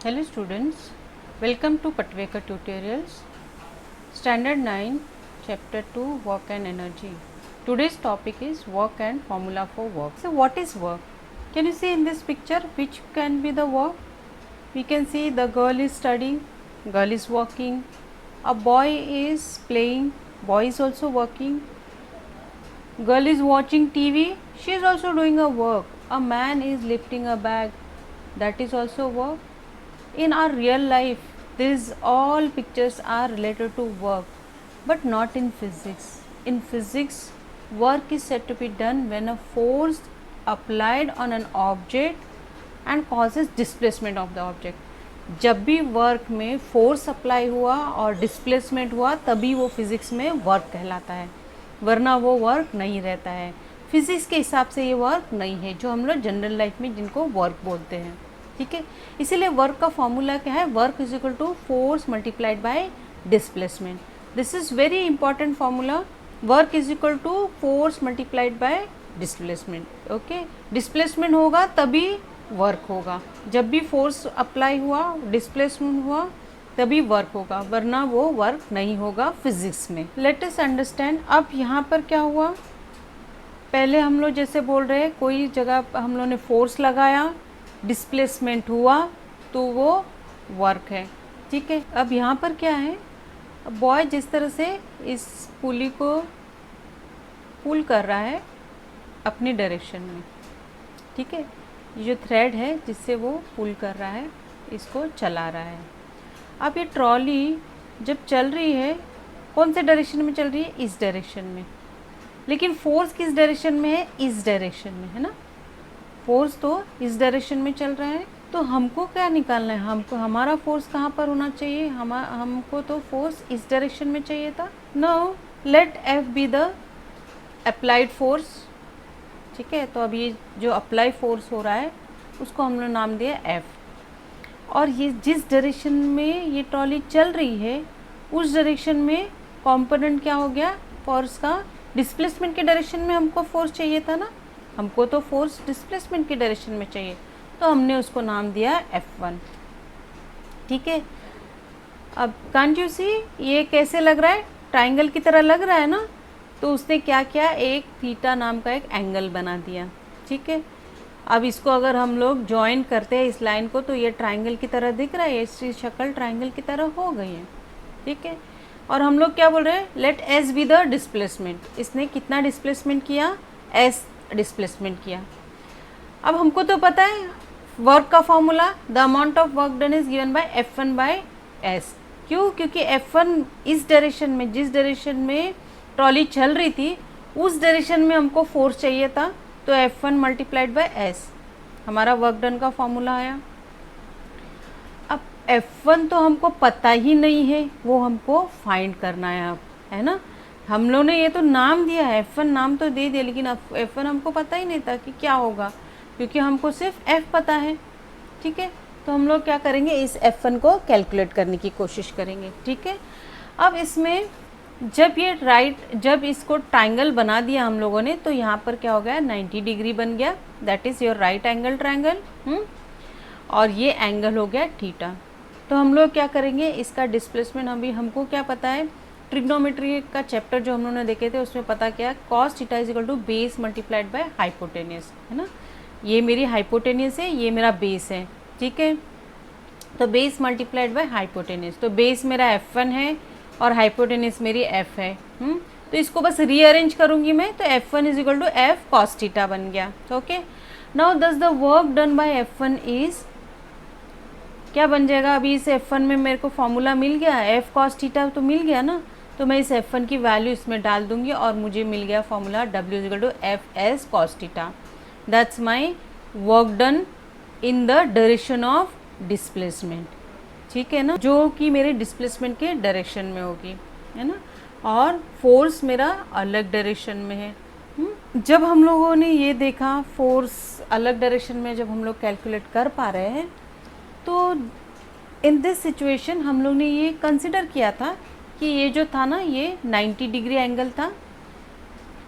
Hello students, welcome to Patvekar Tutorials, Standard 9, Chapter 2, Work and Energy. Today's topic is work and formula for work. So what is work? Can you see in this picture which can be the work? We can see the girl is studying, girl is working, a boy is playing, boy is also working, girl is watching TV, she is also doing a work, a man is lifting a bag, that is also work. In our real life, these all pictures are related to work, but not in physics. In physics, work is said to be done when a force applied on an object and causes displacement of the object. जब भी work में force apply हुआ और displacement हुआ तभी वो physics में work कहलाता है, वरना वो वर्क नहीं रहता है. फिज़िक्स के हिसाब से ये वर्क नहीं है जो हम लोग जनरल लाइफ में जिनको वर्क बोलते हैं. ठीक है, इसीलिए वर्क का फॉर्मूला क्या है? Work is equal to force multiplied by displacement. This is very important formula. Work is equal to force multiplied by displacement. Okay, displacement होगा तभी वर्क होगा. जब भी फोर्स अप्लाई हुआ, डिस्प्लेसमेंट हुआ, तभी वर्क होगा, वरना वो वर्क नहीं होगा फिजिक्स में. Let us understand. अब यहाँ पर क्या हुआ? पहले हम लोग जैसे बोल रहे हैं, कोई जगह हम लोग ने फोर्स लगाया, डिस्प्लेसमेंट हुआ तो वो वर्क है. ठीक है, अब यहाँ पर क्या है? बॉय जिस तरह से इस पुली को पुल कर रहा है अपनी डायरेक्शन में. ठीक है, ये जो थ्रेड है जिससे वो पुल कर रहा है, इसको चला रहा है. अब ये ट्रॉली जब चल रही है, कौन से डायरेक्शन में चल रही है? इस डायरेक्शन में. लेकिन फोर्स किस डायरेक्शन में है? इस डायरेक्शन में है ना. फोर्स तो इस डायरेक्शन में चल रहा है, तो हमको क्या निकालना है? हमको हमारा फोर्स कहाँ पर होना चाहिए? हमको तो फोर्स इस डायरेक्शन में चाहिए था. Now let F be the applied force. ठीक है, तो अब ये जो अप्लाई फोर्स हो रहा है उसको हमने नाम दिया एफ. और ये जिस डायरेक्शन में ये ट्रॉली चल रही है उस डायरेक्शन में कॉम्पोनेंट क्या हो गया? फोर्स का डिस्प्लेसमेंट के डायरेक्शन में हमको फोर्स चाहिए था ना. हमको तो फोर्स डिस्प्लेसमेंट की डायरेक्शन में चाहिए, तो हमने उसको नाम दिया F1. ठीक है, अब कांट यू सी ये कैसे लग रहा है? ट्राइंगल की तरह लग रहा है ना. तो उसने क्या किया? एक थीटा नाम का एक एंगल बना दिया. ठीक है, अब इसको अगर हम लोग ज्वाइन करते हैं इस लाइन को, तो ये ट्राइंगल की तरह दिख रहा है, इसकी शक्ल ट्राइंगल की तरह हो गई है. ठीक है, और हम लोग क्या बोल रहे हैं? Let S be the displacement. इसने कितना डिस्प्लेसमेंट किया? एस डिस्प्लेसमेंट किया. अब हमको तो पता है वर्क का formula, the amount of work done is given by F1 by S. क्यों? क्योंकि F1 इस डायरेक्शन में, जिस डायरेक्शन में ट्रॉली चल रही थी उस डायरेक्शन में हमको फोर्स चाहिए था, तो F1 मल्टीप्लाइड बाय एस हमारा वर्क डन का फॉर्मूला आया. अब F1 तो हमको पता ही नहीं है, वो हमको फाइंड करना है. अब है ना, हम लोग ने ये तो नाम दिया है, F1 नाम तो दे दिया, लेकिन F1 हमको पता ही नहीं था कि क्या होगा, क्योंकि हमको सिर्फ F पता है. ठीक है, तो हम लोग क्या करेंगे? इस F1 को कैलकुलेट करने की कोशिश करेंगे. ठीक है, अब इसमें जब इसको ट्राइंगल बना दिया हम लोगों ने, तो यहाँ पर क्या हो गया? 90 डिग्री बन गया. That is your right angle triangle. और ये एंगल हो गया थीटा. तो हम लोग क्या करेंगे? इसका डिस्प्लेसमेंट हमको क्या पता है? ट्रिग्नोमेट्री का चैप्टर जो हम लोगों ने देखे थे उसमें पता क्या? Cos theta is equal to base multiplied by hypotenuse. है ना, ये मेरी हाइपोटेनियस है, ये मेरा बेस है. ठीक है, तो बेस मल्टीप्लाइड बाय हाइपोटेनियस. तो बेस मेरा F1 है और हाइपोटेनियस मेरी F है. तो इसको बस रीअरेंज करूंगी मैं, तो F1 is equal to F cos theta बन गया. Okay, now thus the work done by F1 is क्या बन जाएगा? अभी इस F1 में मेरे को फॉर्मूला मिल गया, एफ कॉस थीटा तो मिल गया ना. तो मैं इस F1 की वैल्यू इसमें डाल दूंगी और मुझे मिल गया formula W is equal to F S cos theta. That's my work done in the direction of displacement. ठीक है ना, जो कि मेरे डिस्प्लेसमेंट के डायरेक्शन में होगी, है ना, और फोर्स मेरा अलग डायरेक्शन में है. जब हम लोगों ने ये देखा फोर्स अलग डायरेक्शन में जब हम लोग कैलकुलेट कर पा रहे हैं, तो इन दिस सिचुएशन हम लोग ने ये कंसिडर किया था कि ये जो था ना, ये 90 डिग्री एंगल था.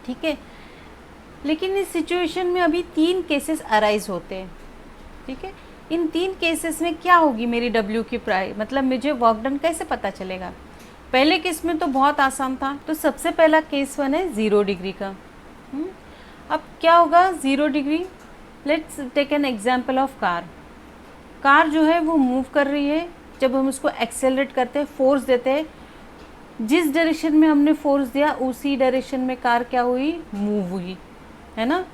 ठीक है, लेकिन इस सिचुएशन में अभी 3 केसेस अराइज होते हैं. ठीक है, इन 3 केसेस में क्या होगी मेरी W की प्राइस, मतलब मुझे वर्क डन कैसे पता चलेगा? पहले केस में तो बहुत आसान था, तो सबसे पहला केस 1 है 0 डिग्री का। अब क्या होगा 0 degree? Let's take an example of car जो है वो मूव कर रही है। जब हम उसको एक्सेलरेट करते हैं, फोर्स देते हैं, जिस डायरेक्शन में हमने फोर्स दिया उसी डायरेक्शन में कार क्या हुई, मूव हुई, है ना।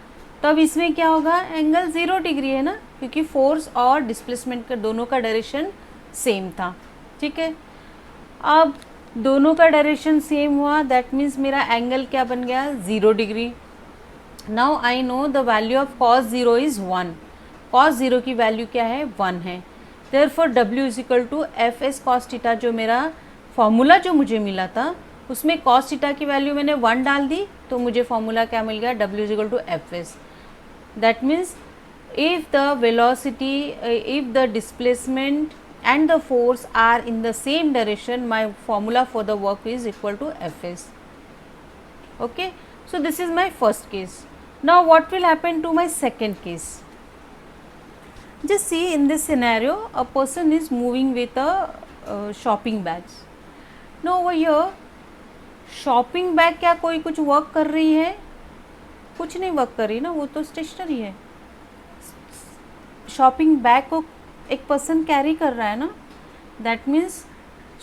तो अब इसमें क्या होगा, एंगल 0 डिग्री है ना, क्योंकि फोर्स और डिस्प्लेसमेंट का दोनों का डायरेक्शन सेम था, ठीक है। अब दोनों का डायरेक्शन सेम हुआ, दैट मीन्स मेरा एंगल क्या बन गया, 0 degree. Now I know the value of cos 0 is 1। cos 0 की वैल्यू क्या है, 1 है। Therefore W is equal to F S cos theta, जो मेरा फॉर्मूला जो मुझे मिला था उसमें cos थीटा की वैल्यू मैंने 1 डाल दी, तो मुझे फॉर्मूला क्या मिल गया, W is equal to F S. That means if the velocity if the displacement and the force are in the same direction, my formula for the work is equal to Fs. Okay, so this is my first case. Now what will happen to my second case? Just see, in this scenario a person is moving with a shopping bags. Now over here shopping bag क्या कोई कुछ work कर रही है? कुछ नहीं work कर रही ना, वो तो स्टेशनरी है। शॉपिंग बैग को एक पर्सन कैरी कर रहा है ना, दैट मीन्स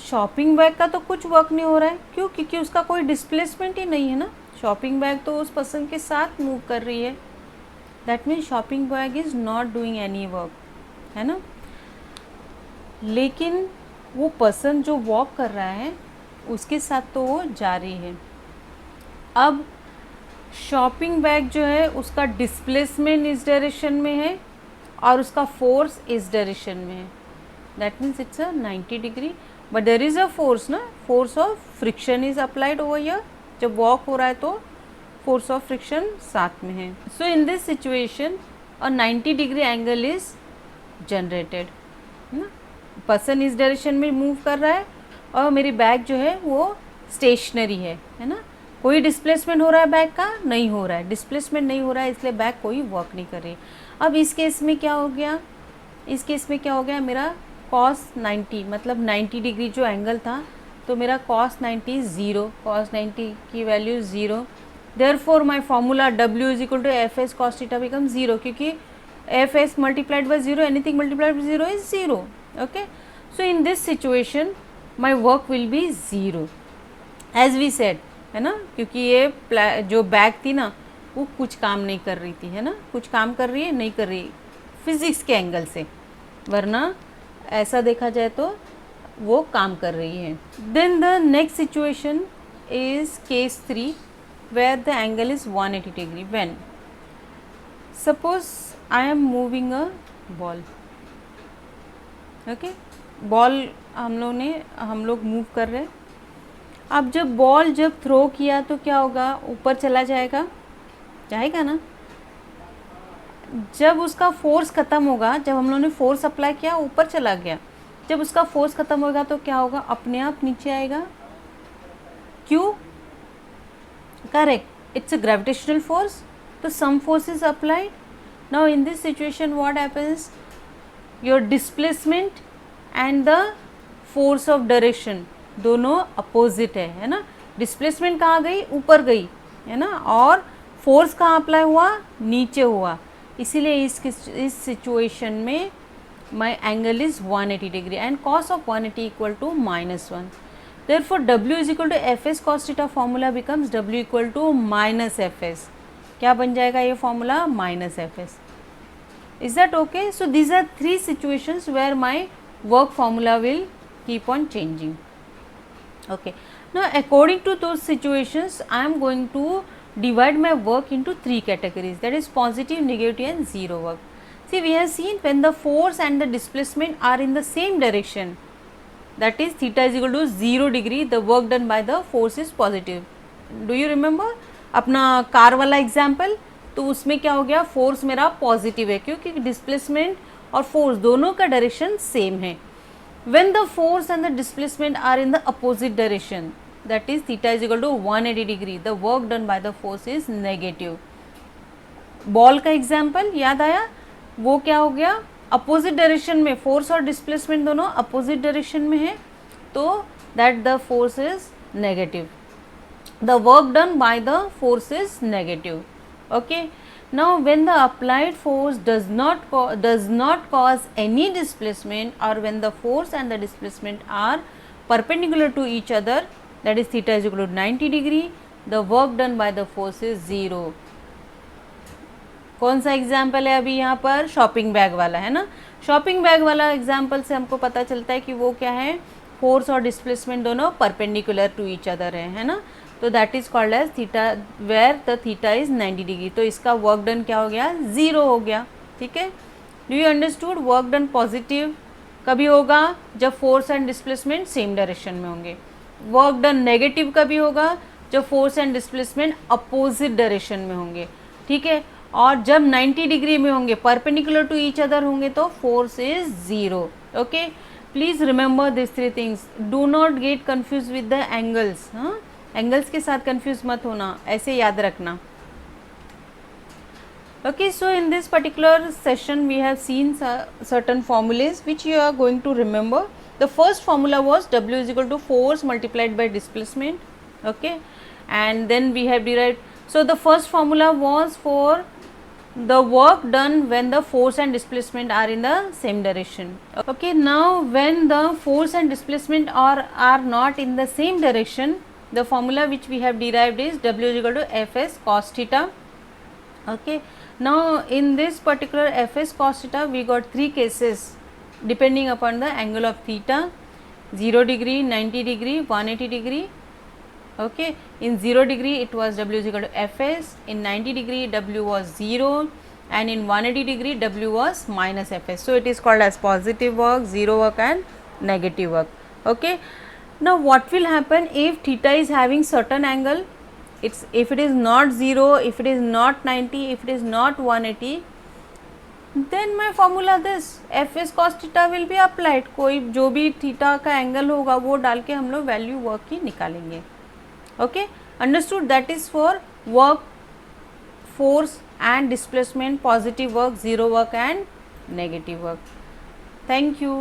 शॉपिंग बैग का तो कुछ वर्क नहीं हो रहा है। क्यों? क्योंकि उसका कोई डिस्प्लेसमेंट ही नहीं है ना। शॉपिंग बैग तो उस पर्सन के साथ मूव कर रही है, that means shopping bag is not doing any work, है ना। लेकिन वो पर्सन जो वॉक कर रहा है उसके साथ तो वो जा रही है। अब शॉपिंग बैग जो है उसका डिस्प्लेसमेंट इस डायरेक्शन में है और उसका फोर्स इस डायरेक्शन में है, that means it's a 90 degree, but there is a force ना, force of friction is applied over here. जब वॉक हो रहा है तो फोर्स ऑफ फ्रिक्शन साथ में है। So in this situation a 90 degree angle is generated ना। पर्सन इस डायरेक्शन में मूव कर रहा है और मेरी बैग जो है वो स्टेशनरी है ना। कोई डिस्प्लेसमेंट हो रहा है बैग का? नहीं हो रहा है, डिस्प्लेसमेंट नहीं हो रहा है, इसलिए बैग कोई वर्क नहीं कर रही। अब इस केस में क्या हो गया, इस केस में क्या हो गया, मेरा cos 90 मतलब 90 डिग्री जो एंगल था, तो मेरा cos 90 ज़ीरो, cos 90 की value zero. Therefore my formula W is equal to F S cos theta become zero, क्योंकि F S multiplied by zero, anything multiplied by zero is zero. Okay, so in this situation my work will be zero as we said, है ना, क्योंकि ये जो bag थी ना वो कुछ काम नहीं कर रही थी, है ना। कुछ काम कर रही है, नहीं कर रही फिज़िक्स के एंगल से, वरना ऐसा देखा जाए तो वो काम कर रही है। Then the next situation is case 3 where the angle is 180 degree. When suppose I am moving a ball, okay, ball हम लोग मूव कर रहे हैं। अब जब बॉल जब थ्रो किया तो क्या होगा, ऊपर चला जाएगा ना। जब उसका फोर्स ख़त्म होगा, जब हम लोगों ने फोर्स अप्लाई किया ऊपर चला गया, जब उसका फोर्स ख़त्म होगा तो क्या होगा, अपने आप नीचे आएगा। क्यों? Correct, it's a gravitational force, तो some force is applied. Now in this situation what happens, your displacement and the force of direction दोनों अपोजिट है ना। डिस्प्लेसमेंट कहाँ गई, ऊपर गई, है ना, और फोर्स कहाँ अप्लाई हुआ, नीचे हुआ। इसीलिए इस सिचुएशन में my angle is 180 degree and cos of 180 equal to -1। Therefore W is equal to F S cos theta formula becomes W equal to -FS। क्या बन जाएगा ये formula, -FS। Is that okay? So these are 3 situations where my work formula will keep on changing. Okay, now according to those situations I am going to divide my work into 3 categories, that is positive, negative and zero work. See, we have seen when the force and the displacement are in the same direction, that is theta is equal to 0 degree, the work done by the force is positive. Do you remember अपना car वाला example? तो उसमें क्या हो गया, force मेरा positive है क्योंकि डिस्प्लेसमेंट और फोर्स दोनों का डायरेक्शन सेम है। When the force and the displacement are in the opposite direction, that is theta is equal to 180 degree, the work done by the force is negative. Ball का example याद आया, वो क्या हो गया, अपोजिट डायरेक्शन में, force और displacement दोनों अपोजिट डायरेक्शन में है, तो that the force is negative, the work done by the force is negative. Okay, now when the applied force does not cause any displacement, or when the force and the displacement are perpendicular to each other, that is theta is equal to 90 degree, the work done by the force is 0. कौन सा example है अभी यहाँ पर? Shopping bag वाला है ना. Shopping bag वाला एग्जाम्पल से हमको पता चलता है कि वो क्या है, फोर्स और डिस्प्लेसमेंट दोनों परपेंडिकुलर टू ईच अदर है ना. तो that is called as theta, where the theta is 90 degree. तो इसका वर्क डन क्या हो गया? 0 हो गया. ठीक है, do you understood? Work done positive कभी होगा जब force and displacement same direction में होंगे. वर्क डन नेगेटिव कभी होगा? जब force and displacement opposite direction में होंगे. ठीक है, और जब 90 डिग्री में होंगे, परपेंडिकुलर टू ईच अदर होंगे, तो force is 0. Okay, please remember this 3 things. Do not get confuse with the angles. हाँ, एंगल्स के साथ कंफ्यूज मत होना, ऐसे याद रखना. Okay, so in this particular session we have seen certain formulas which you are going to remember. The first formula was W is equal to force multiplied by displacement. Okay, and then we have derived. So the first formula was for the work done when the force and displacement are in the same direction. Okay, now when the force and displacement are not in the same direction, the formula which we have derived is W is equal to Fs cos theta. Okay, now in this particular Fs cos theta we got 3 cases depending upon the angle of theta: 0 degree, 90 degree, 180 degree. Okay, in 0 degree it was W is equal to Fs, in 90 degree W was 0, and in 180 degree W was minus Fs. So it is called as positive work, 0 work and negative work. Okay, now what will happen if theta is having certain angle? If it is not 0, if it is not 90, if it is not 180, then my formula this Fs cos theta will be applied. कोई जो भी theta का angle होगा वो डाल के हम लोग वैल्यू वर्क की निकालेंगे. Okay, understood? That is for work, force and displacement, positive work, 0 work and negative work. Thank you.